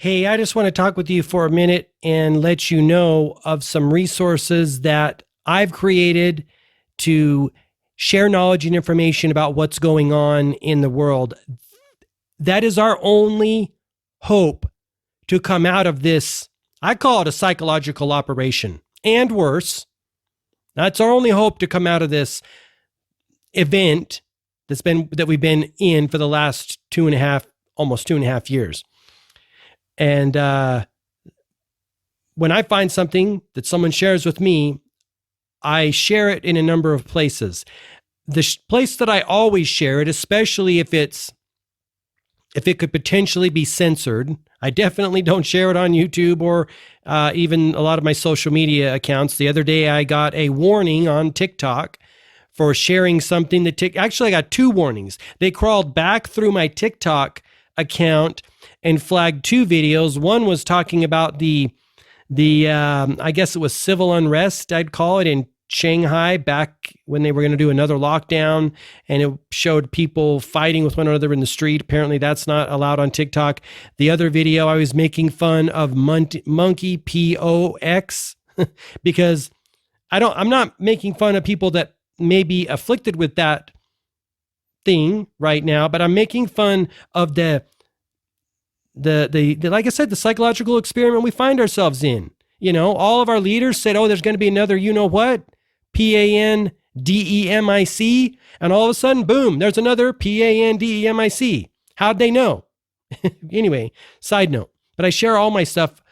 Hey, I just want to talk with you for a minute and let you know of some resources that I've created to share knowledge and information about what's going on in the world. That is our only hope to come out of this. I call it a psychological operation and worse. That's our only hope to come out of this event that we've been in for the last almost 2.5 years. And when I find something that someone shares with me, I share it in a number of places. The place that I always share it, especially if it could potentially be censored, I definitely don't share it on YouTube or even a lot of my social media accounts. The other day, I got a warning on TikTok for sharing something actually, I got 2 warnings. They crawled back through my TikTok account and flagged 2 videos. One was talking about the I guess it was civil unrest, I'd call it, in Shanghai back when they were going to do another lockdown, and it showed people fighting with one another in the street. Apparently that's not allowed on TikTok. The other video, I was making fun of monkey POX because I'm not making fun of people that may be afflicted with that thing right now, but I'm making fun of the like I said, the psychological experiment we find ourselves in. You know, all of our leaders said, oh, there's going to be another, you know what, pandemic, and all of a sudden, boom, there's another pandemic. How'd they know? Anyway, side note, but I share all my stuff,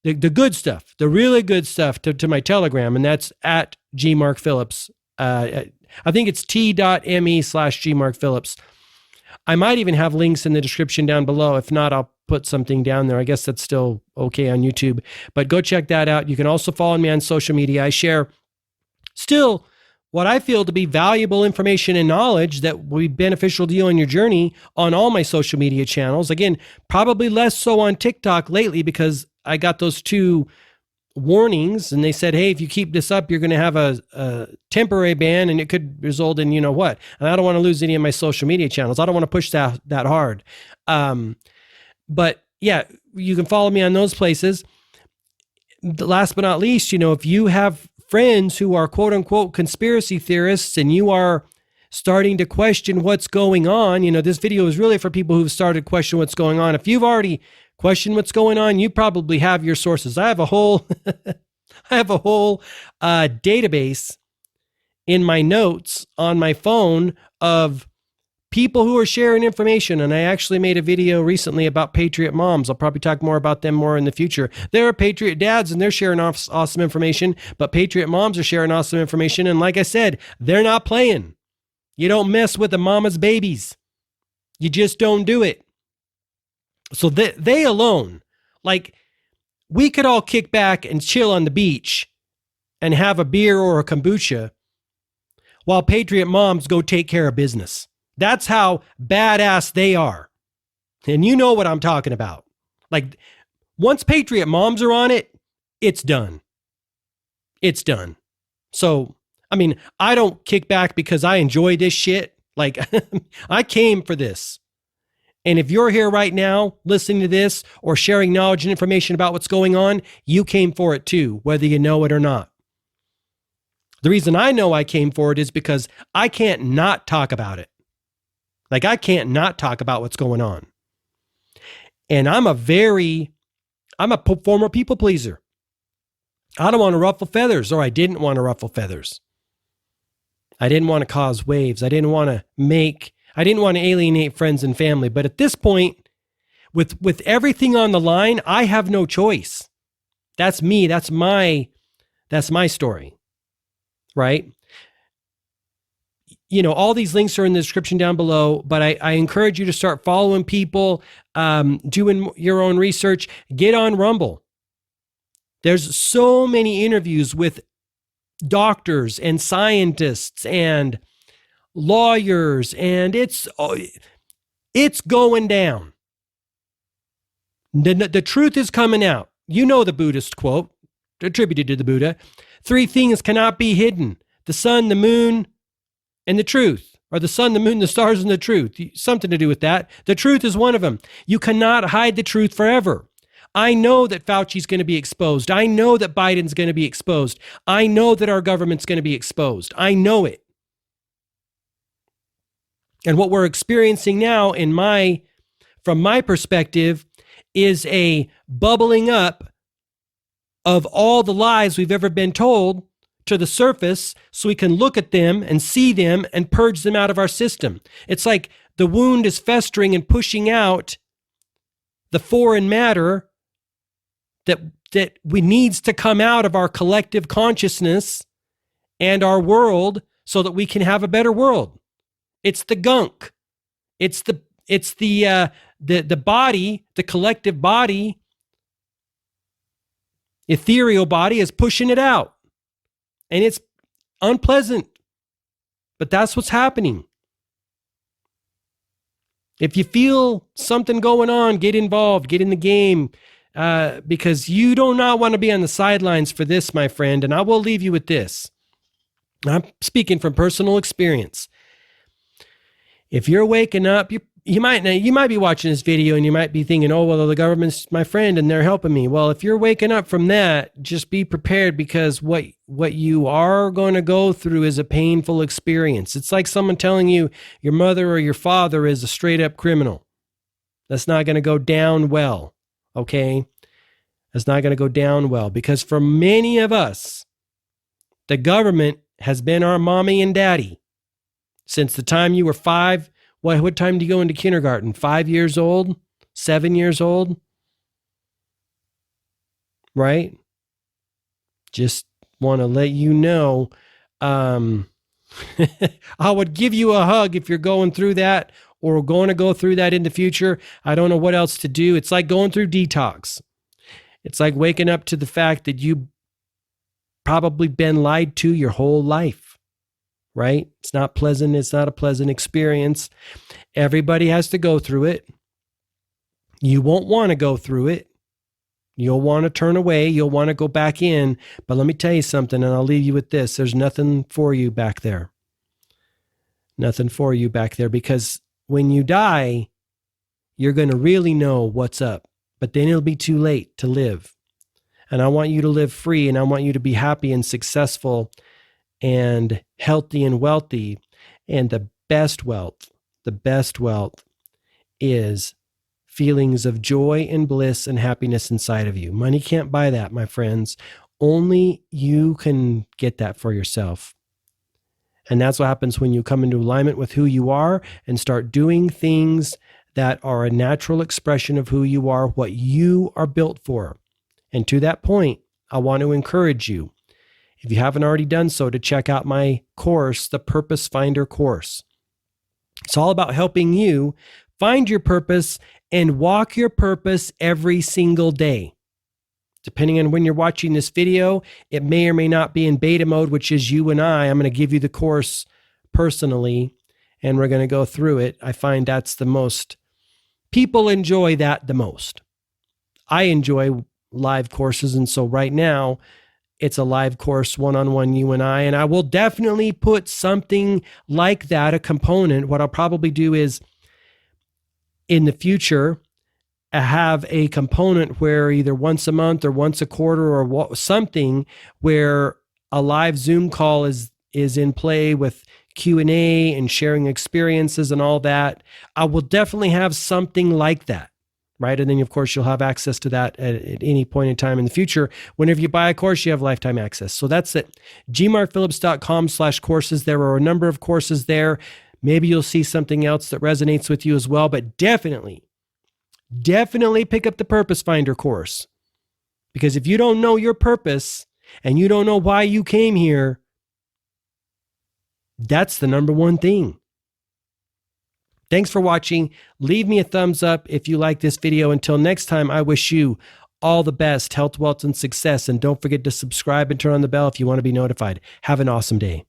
the good stuff, the really good stuff to my Telegram, and that's at gmarkphillips. I think it's t.me/gmarkphillips. I might even have links in the description down below. If not, I'll put something down there. I guess that's still okay on YouTube, but go check that out. You can also follow me on social media. I share still what I feel to be valuable information and knowledge that will be beneficial to you on your journey on all my social media channels. Again, probably less so on TikTok lately because I got those 2 warnings and they said, hey, if you keep this up, you're going to have a temporary ban and it could result in you know what. And I don't want to lose any of my social media channels. I don't want to push that hard. But yeah, you can follow me on those places. Last but not least, if you have friends who are quote unquote conspiracy theorists and you are starting to question what's going on, this video is really for people who've started to question what's going on. If you've already questioned what's going on, you probably have your sources. I have a whole database in my notes on my phone of people who are sharing information. And I actually made a video recently about Patriot moms. I'll probably talk more about them more in the future. There are Patriot dads and they're sharing awesome information, but Patriot moms are sharing awesome information. And like I said, they're not playing. You don't mess with the mama's babies. You just don't do it. So they alone, like we could all kick back and chill on the beach and have a beer or a kombucha while Patriot moms go take care of business. That's how badass they are. And you know what I'm talking about. Like once Patriot moms are on it, it's done. It's done. So, I don't kick back because I enjoy this shit. Like I came for this. And if you're here right now listening to this or sharing knowledge and information about what's going on, you came for it too, whether you know it or not. The reason I know I came for it is because I can't not talk about it. Like I can't not talk about what's going on. And I'm a former people pleaser. I don't want to ruffle feathers, or I didn't want to ruffle feathers. I didn't want to cause waves. I didn't want to alienate friends and family. But at this point, with everything on the line, I have no choice. That's me. That's my story. Right? All these links are in the description down below, but I encourage you to start following people, doing your own research, get on Rumble. There's so many interviews with doctors and scientists and lawyers, and it's going down. The truth is coming out. You know the Buddhist quote attributed to the Buddha: 3 things cannot be hidden: the sun, the moon, and the truth. Or the sun, the moon, the stars, and the truth. Something to do with that. The truth is one of them. You cannot hide the truth forever. I know that Fauci's going to be exposed. I know that Biden's going to be exposed. I know that our government's going to be exposed. I know it. And what we're experiencing now from my perspective is a bubbling up of all the lies we've ever been told to the surface so we can look at them and see them and purge them out of our system. It's like the wound is festering and pushing out the foreign matter that we needs to come out of our collective consciousness and our world so that we can have a better world. It's the gunk. It's the body, the collective body, ethereal body is pushing it out. And it's unpleasant. But that's what's happening. If you feel something going on, get involved, get in the game, because you do not want to be on the sidelines for this, my friend. And I will leave you with this. I'm speaking from personal experience. If you're waking up, you might be watching this video and you might be thinking, oh, well, the government's my friend and they're helping me. Well, if you're waking up from that, just be prepared, because what you are going to go through is a painful experience. It's like someone telling you your mother or your father is a straight up criminal. That's not going to go down well. Okay. That's not going to go down well, because for many of us, the government has been our mommy and daddy since the time you were 5. What time do you go into kindergarten? 5 years old? 7 years old? Right? Just want to let you know, I would give you a hug if you're going through that or going to go through that in the future. I don't know what else to do. It's like going through detox. It's like waking up to the fact that you've probably been lied to your whole life. Right? It's not pleasant. It's not a pleasant experience. Everybody has to go through it. You won't want to go through it. You'll want to turn away. You'll want to go back in. But let me tell you something, and I'll leave you with this. There's nothing for you back there. Nothing for you back there, because when you die, you're going to really know what's up. But then it'll be too late to live. And I want you to live free, and I want you to be happy and successful and healthy and wealthy. And the best wealth is feelings of joy and bliss and happiness inside of you. Money can't buy that, my friends. Only you can get that for yourself. And that's what happens when you come into alignment with who you are and start doing things that are a natural expression of who you are, what you are built for. And to that point, I want to encourage you, if you haven't already done so, to check out my course, the Purpose Finder course. It's all about helping you find your purpose and walk your purpose every single day. Depending on when you're watching this video, it may or may not be in beta mode, which is you and I. I'm going to give you the course personally, and we're going to go through it. I find that's the most, people enjoy that the most. I enjoy live courses, and so right now, it's a live course, one-on-one, you and I will definitely put something like that, a component. What I'll probably do is in the future, have a component where either once a month or once a quarter or something where a live Zoom call is in play with Q&A and sharing experiences and all that. I will definitely have something like that. Right. And then, of course, you'll have access to that at any point in time in the future. Whenever you buy a course, you have lifetime access. So that's it. gmarkphillips.com/courses. There are a number of courses there. Maybe you'll see something else that resonates with you as well. But definitely pick up the Purpose Finder course. Because if you don't know your purpose and you don't know why you came here, that's the number one thing. Thanks for watching. Leave me a thumbs up if you like this video. Until next time, I wish you all the best, health, wealth, and success. And don't forget to subscribe and turn on the bell if you want to be notified. Have an awesome day.